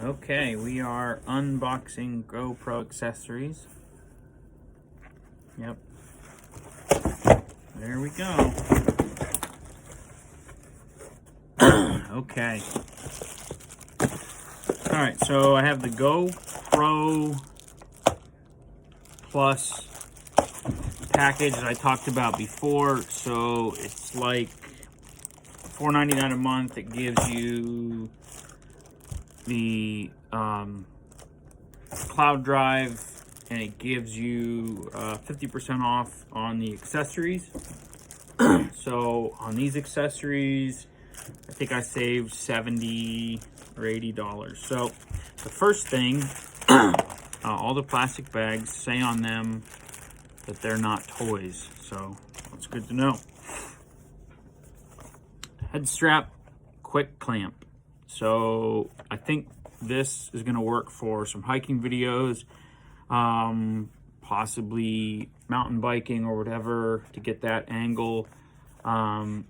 Okay, we are unboxing GoPro Accessories. Yep. There we go. Okay. Alright, so I have the GoPro Plus package that I talked about before. So it's like $4.99 a month. It gives you the cloud drive, and it gives you 50% off on the accessories. So on these accessories, I think I saved $70 or $80. So the first thing, all the plastic bags say on them that they're not toys, so that's good to know. Head strap, quick clamp. So I think this is going to work for some hiking videos, possibly mountain biking or whatever, to get that angle. Gonna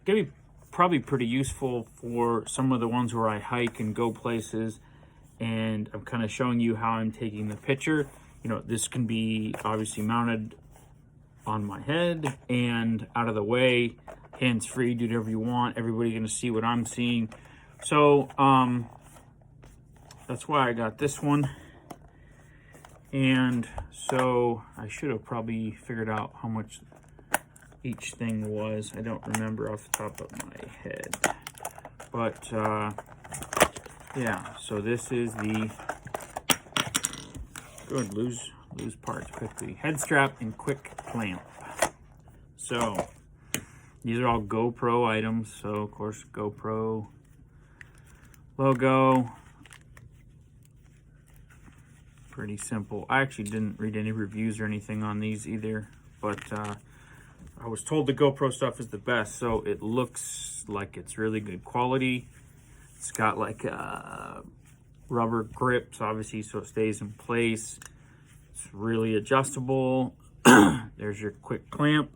be probably pretty useful for some of the ones where I hike and go places, and I'm kind of showing you how I'm taking the picture. You know, this can be obviously mounted on my head and out of the way, hands-free, do whatever you want. Everybody's gonna see what I'm seeing. So that's why I got this one. And so I should have probably figured out how much each thing was. I don't remember off the top of my head, but yeah, so this is the good lose parts quickly head strap and quick clamp. So these are all GoPro items, so of course GoPro logo. Pretty simple. I actually didn't read any reviews or anything on these either, but I was told the GoPro stuff is the best, so it looks like it's really good quality. It's got like rubber grips, obviously, so it stays in place. It's really adjustable. There's your quick clamp.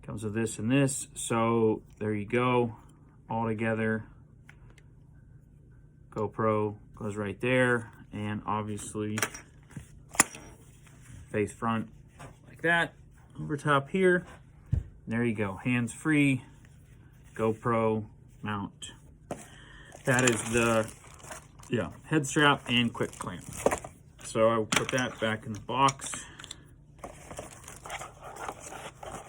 Comes with this and this, so there you go, all together. GoPro goes right there, and obviously face front like that. Over top here, there you go, hands-free GoPro mount. That is the head strap and quick clamp. So I will put that back in the box.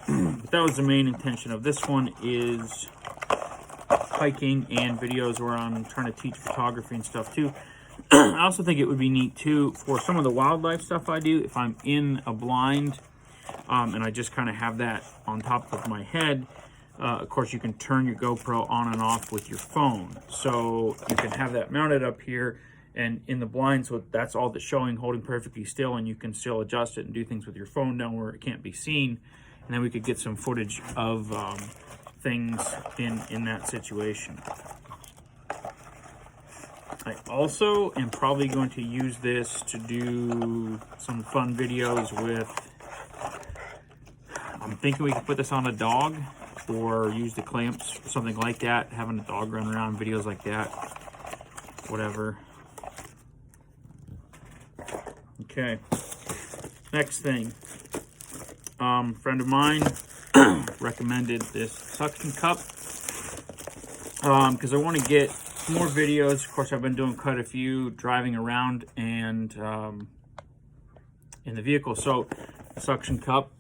But that was the main intention of this one, is hiking and videos where I'm trying to teach photography and stuff too. I also think it would be neat too for some of the wildlife stuff I do. If I'm in a blind and I just kind of have that on top of my head, of course you can turn your GoPro on and off with your phone. So you can have that mounted up here and in the blind, so that's all that's showing, holding perfectly still, and you can still adjust it and do things with your phone down where it can't be seen. And then we could get some footage of things in that situation. I also am probably going to use this to do some fun videos with, I'm thinking we could put this on a dog or use the clamps or something like that, having a dog run around, videos like that, whatever. Okay, next thing. Friend of mine recommended this suction cup because I want to get more videos. Of course, I've been doing quite a few driving around and in the vehicle. So the suction cup,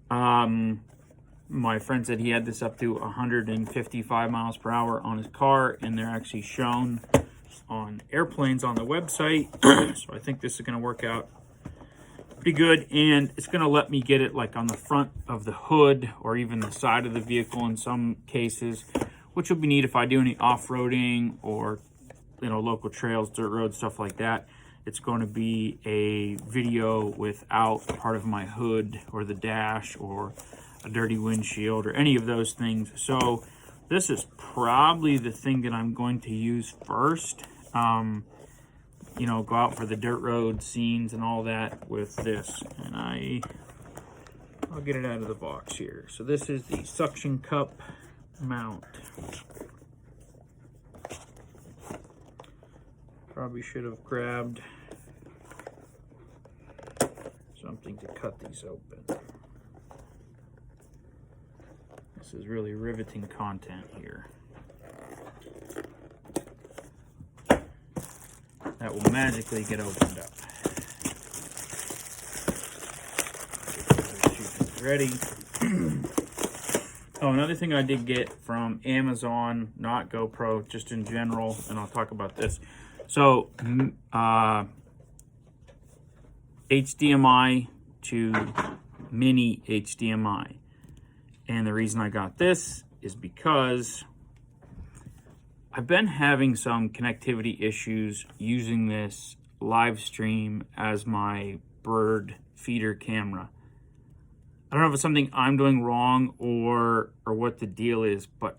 my friend said he had this up to 155 miles per hour on his car, and they're actually shown on airplanes on the website. So I think this is going to work out pretty good, and it's going to let me get it like on the front of the hood or even the side of the vehicle in some cases, which will be neat if I do any off-roading or, you know, local trails, dirt roads, stuff like that. It's going to be a video without part of my hood or the dash or a dirty windshield or any of those things. So this is probably the thing that I'm going to use first. You know, go out for the dirt road scenes and all that with this. And I'll get it out of the box here. So this is the suction cup mount. Probably should have grabbed something to cut these open. This is really riveting content here. That will magically get opened up. Ready. Oh, another thing I did get from Amazon, not GoPro, just in general, and I'll talk about this. So, HDMI to mini HDMI. And the reason I got this is because I've been having some connectivity issues using this live stream as my bird feeder camera. I don't know if it's something I'm doing wrong or what the deal is, but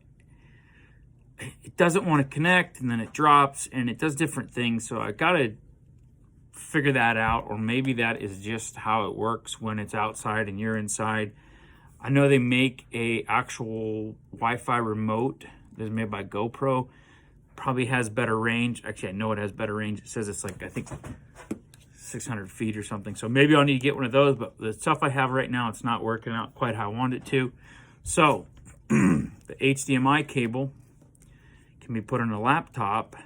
it doesn't want to connect, and then it drops, and it does different things. So I got to figure that out, or maybe that is just how it works when it's outside and you're inside. I know they make a actual Wi-Fi remote that's made by GoPro. Probably has better range. Actually, I know it has better range. It says it's like, I think, 600 feet or something. So maybe I'll need to get one of those, but the stuff I have right now, it's not working out quite how I want it to. So the HDMI cable can be put on a laptop,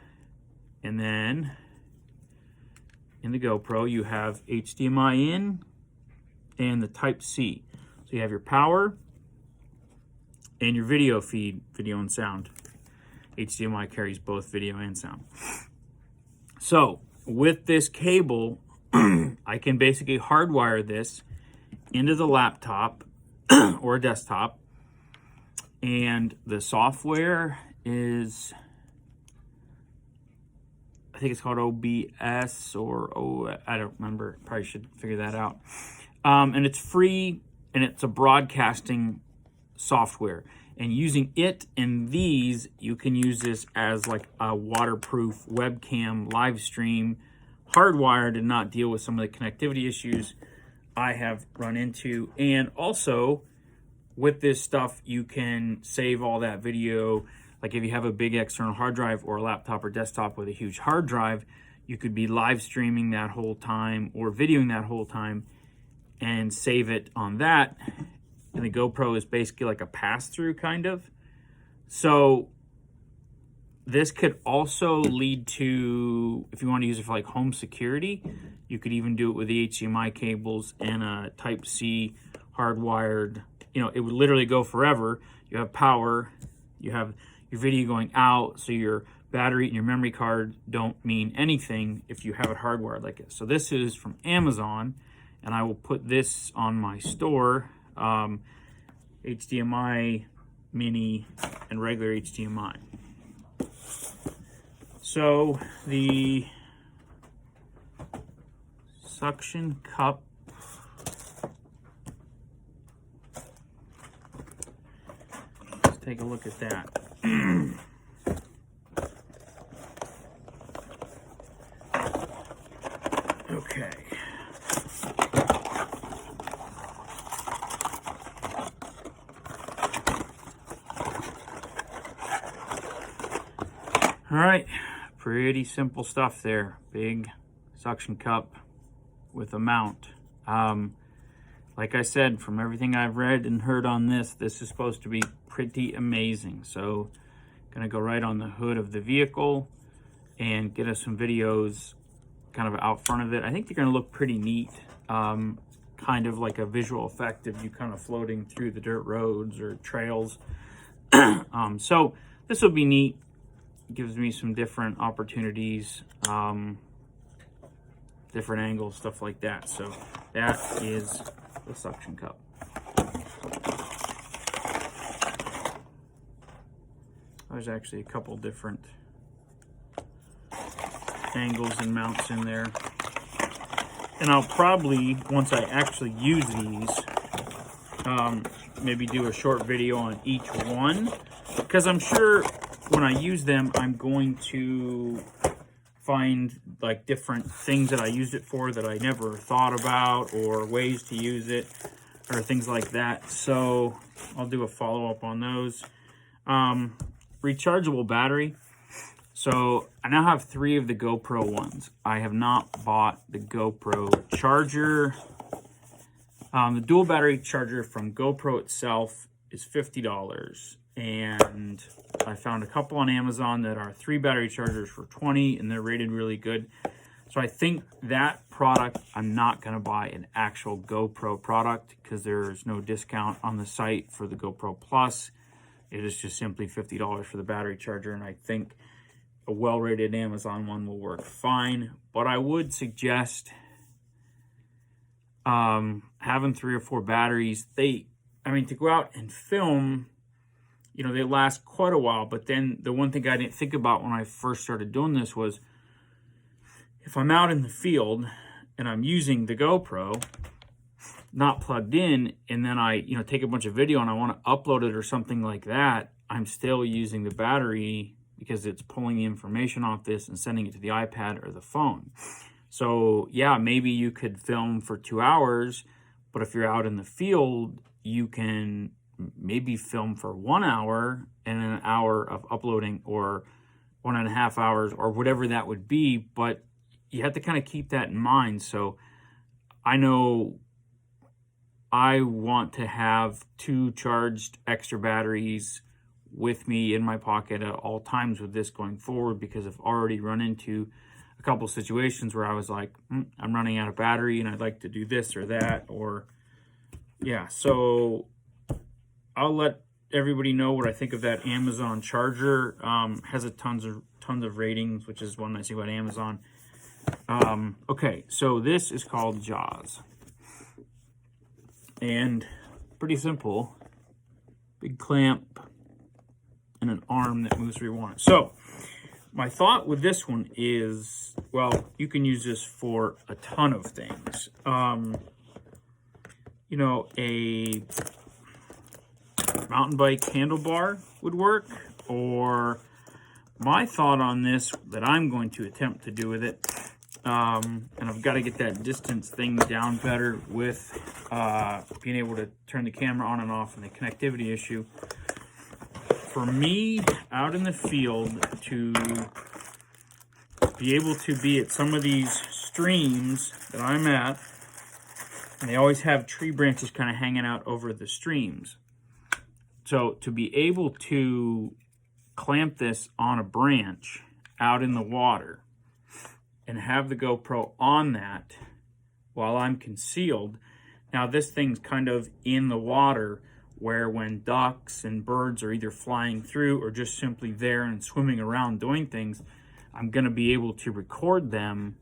and then in the GoPro, you have HDMI in and the Type-C. So you have your power and your video feed, video and sound. HDMI carries both video and sound. So with this cable, I can basically hardwire this into the laptop or a desktop, and the software is, I think it's called OBS or I don't remember. Probably should figure that out. And it's free, and it's a broadcasting software. And using it and these, you can use this as like a waterproof webcam live stream, hardwired, and not deal with some of the connectivity issues I have run into. And also, with this stuff, you can save all that video. Like if you have a big external hard drive or a laptop or desktop with a huge hard drive, you could be live streaming that whole time or videoing that whole time and save it on that. And the GoPro is basically like a pass-through kind of. So this could also lead to, if you want to use it for like home security, you could even do it with the HDMI cables and a Type-C hardwired. You know, it would literally go forever. You have power, you have your video going out, so your battery and your memory card don't mean anything if you have it hardwired like this. So this is from Amazon, and I will put this on my store. HDMI, mini, and regular HDMI. So the suction cup, let's take a look at that. Okay. All right, pretty simple stuff there. Big suction cup with a mount. Like I said, from everything I've read and heard on this is supposed to be pretty amazing. So gonna go right on the hood of the vehicle and get us some videos kind of out front of it. I think they're gonna look pretty neat. Kind of like a visual effect of you kind of floating through the dirt roads or trails. So this will be neat. Gives me some different opportunities, different angles, stuff like that. So that is the suction cup. There's actually a couple different angles and mounts in there. And I'll probably, once I actually use these, maybe do a short video on each one, because I'm sure when I use them, I'm going to find like different things that I used it for that I never thought about, or ways to use it, or things like that. So I'll do a follow-up on those. rechargeable battery. So I now have 3 of the GoPro ones. I have not bought the GoPro charger. The dual battery charger from GoPro itself is $50. And I found a couple on Amazon that are 3 battery chargers for $20, and they're rated really good. So I think that product, I'm not going to buy an actual GoPro product because there's no discount on the site for the GoPro Plus. It is just simply $50 for the battery charger, and I think a well-rated Amazon one will work fine. But I would suggest having 3 or 4 batteries. To go out and film, you know, they last quite a while. But then the one thing I didn't think about when I first started doing this was, if I'm out in the field and I'm using the GoPro not plugged in, and then I, you know, take a bunch of video and I want to upload it or something like that, I'm still using the battery because it's pulling the information off this and sending it to the iPad or the phone. So yeah, maybe you could film for 2 hours, but if you're out in the field, you can maybe film for 1 hour and an hour of uploading, or 1.5 hours, or whatever that would be. But you have to kind of keep that in mind. So I know I want to have 2 charged extra batteries with me in my pocket at all times with this going forward, because I've already run into a couple situations where I was like, I'm running out of battery and I'd like to do this or that, or yeah. So I'll let everybody know what I think of that Amazon charger. Has a tons of ratings, which is one nice thing about Amazon. Okay, so this is called Jaws, and pretty simple. Big clamp and an arm that moves where you want it. So my thought with this one is, well, you can use this for a ton of things. You know, a mountain bike handlebar would work, or my thought on this that I'm going to attempt to do with it, and I've got to get that distance thing down better with being able to turn the camera on and off and the connectivity issue. For me, out in the field, to be able to be at some of these streams that I'm at, and they always have tree branches kind of hanging out over the streams. So to be able to clamp this on a branch out in the water and have the GoPro on that while I'm concealed. Now this thing's kind of in the water, where when ducks and birds are either flying through or just simply there and swimming around doing things, I'm going to be able to record them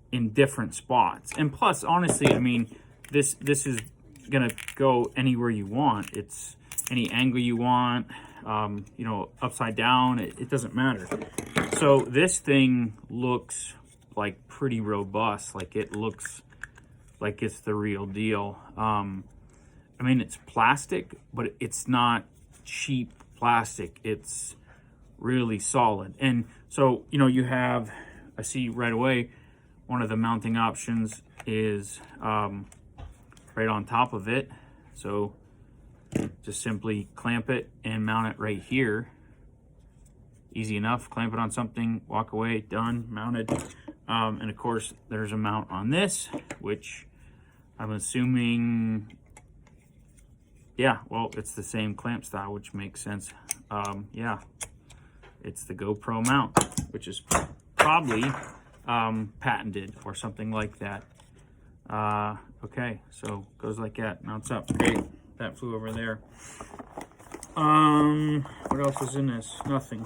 in different spots. And plus, honestly, I mean, this is going to go anywhere you want. It's any angle you want, you know, upside down, it doesn't matter. So this thing looks like pretty robust. Like, it looks like it's the real deal. I mean, it's plastic, but it's not cheap plastic. It's really solid. And so, you know, you have, I see right away, one of the mounting options is right on top of it. So just simply clamp it and mount it right here. Easy enough. Clamp it on something, walk away, done, mounted. And of course, there's a mount on this, which I'm assuming, yeah, well, it's the same clamp style, which makes sense. Yeah, it's the GoPro mount, which is probably patented or something like that. Okay, so goes like that, mounts up. Great, that flew over there. What else is in this? Nothing.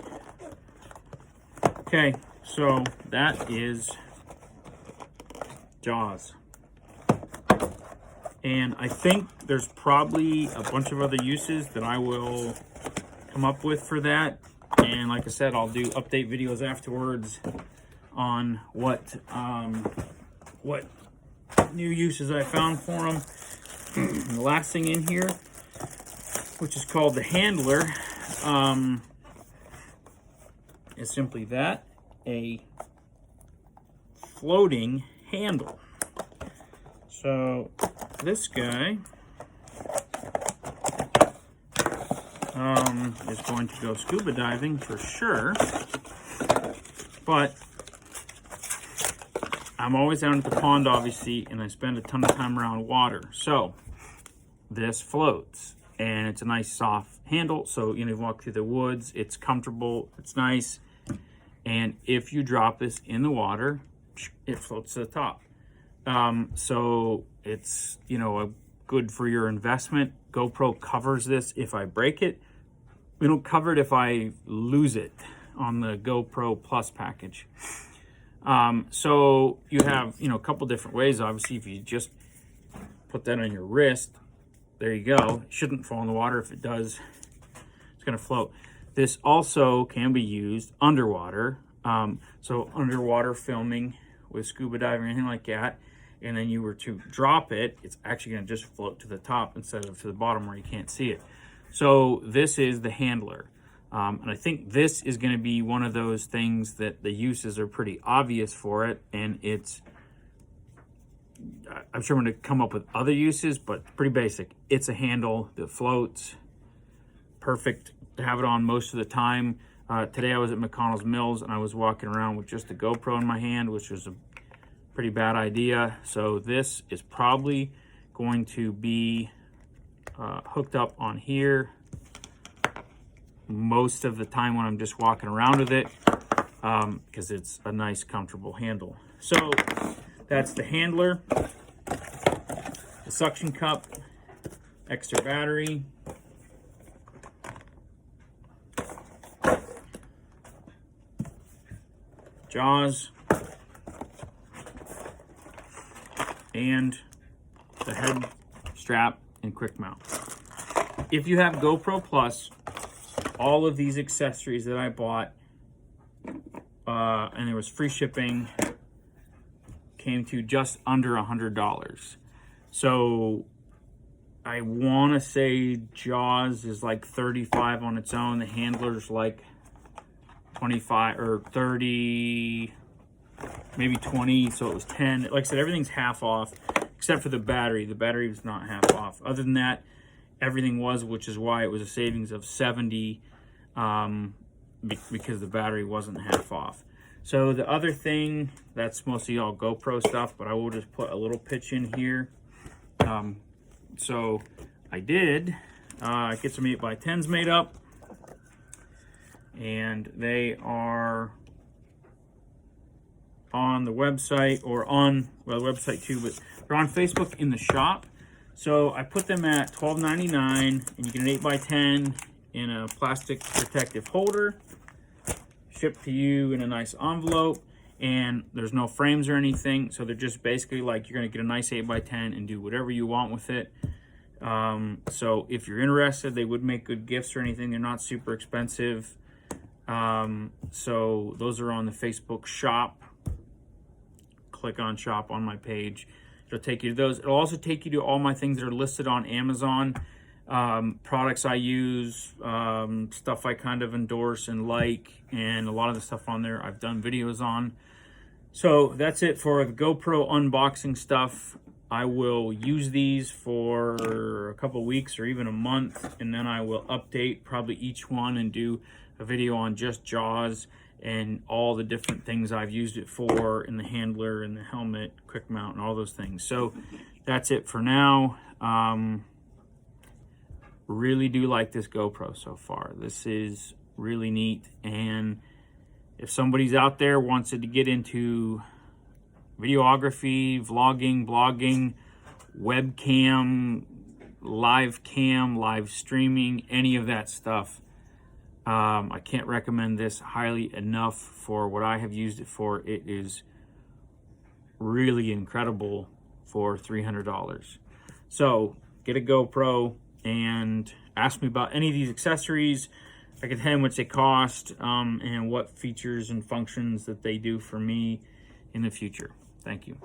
Okay, so that is Jaws. And I think there's probably a bunch of other uses that I will come up with for that. And like I said, I'll do update videos afterwards on what new uses I found for them. And the last thing in here, which is called the handler, is simply that, a floating handle. So this guy is going to go scuba diving for sure. But I'm always down at the pond, obviously, and I spend a ton of time around water. So this floats, and it's a nice soft handle. So, you walk through the woods, it's comfortable, it's nice. And if you drop this in the water, it floats to the top. So it's, good for your investment. GoPro covers this if I break it. We don't cover it if I lose it on the GoPro Plus package. So you have, a couple different ways. Obviously, if you just put that on your wrist, there you go. It shouldn't fall in the water. If it does, it's going to float. This also can be used underwater. So underwater filming with scuba diving or anything like that, and then you were to drop it, it's actually going to just float to the top instead of to the bottom where you can't see it. So this is the handler. And I think this is going to be one of those things that the uses are pretty obvious for it, and I'm sure I'm going to come up with other uses, but pretty basic. It's a handle that floats. Perfect to have it on most of the time. Today I was at McConnell's Mills and I was walking around with just a GoPro in my hand, which was a pretty bad idea. So this is probably going to be hooked up on here most of the time when I'm just walking around with it, because it's a nice, comfortable handle. So that's the handler, the suction cup, extra battery, jaws, and the head strap and quick mount. If you have GoPro Plus, all of these accessories that I bought, and there was free shipping, came to just under $100. So I want to say jaws is like $35 on its own. The handler's like 25 or 30, maybe 20, so it was 10. Like I said, everything's half off except for the battery. The battery was not half off. Other than that, everything was, which is why it was a savings of 70, because the battery wasn't half off. So the other thing, that's mostly all GoPro stuff, but I will just put a little pitch in here. So I did get some 8x10s made up, and they are on the website, or on, well, the website too, but they're on Facebook in the shop. So I put them at $12.99, and you get an 8x10 in a plastic protective holder, shipped to you in a nice envelope, and there's no frames or anything. So they're just basically like, you're gonna get a nice 8x10 and do whatever you want with it. So if you're interested, they would make good gifts or anything. They're not super expensive. So those are on the Facebook shop. Click on shop on my page. It'll take you to those. It'll also take you to all my things that are listed on Amazon. Products I use, stuff I kind of endorse and like, and a lot of the stuff on there I've done videos on. So that's it for the GoPro unboxing stuff. I will use these for a couple weeks or even a month, and then I will update probably each one and do a video on just jaws and all the different things I've used it for, in the handler and the helmet, quick mount, and all those things. So that's it for now. Really do like this GoPro so far. This is really neat, and if somebody's out there wants to get into videography, vlogging, blogging, webcam, live cam, live streaming, any of that stuff, I can't recommend this highly enough for what I have used it for. It is really incredible for $300. So get a GoPro and ask me about any of these accessories. I can tell you how much they cost, and what features and functions that they do for me in the future. Thank you.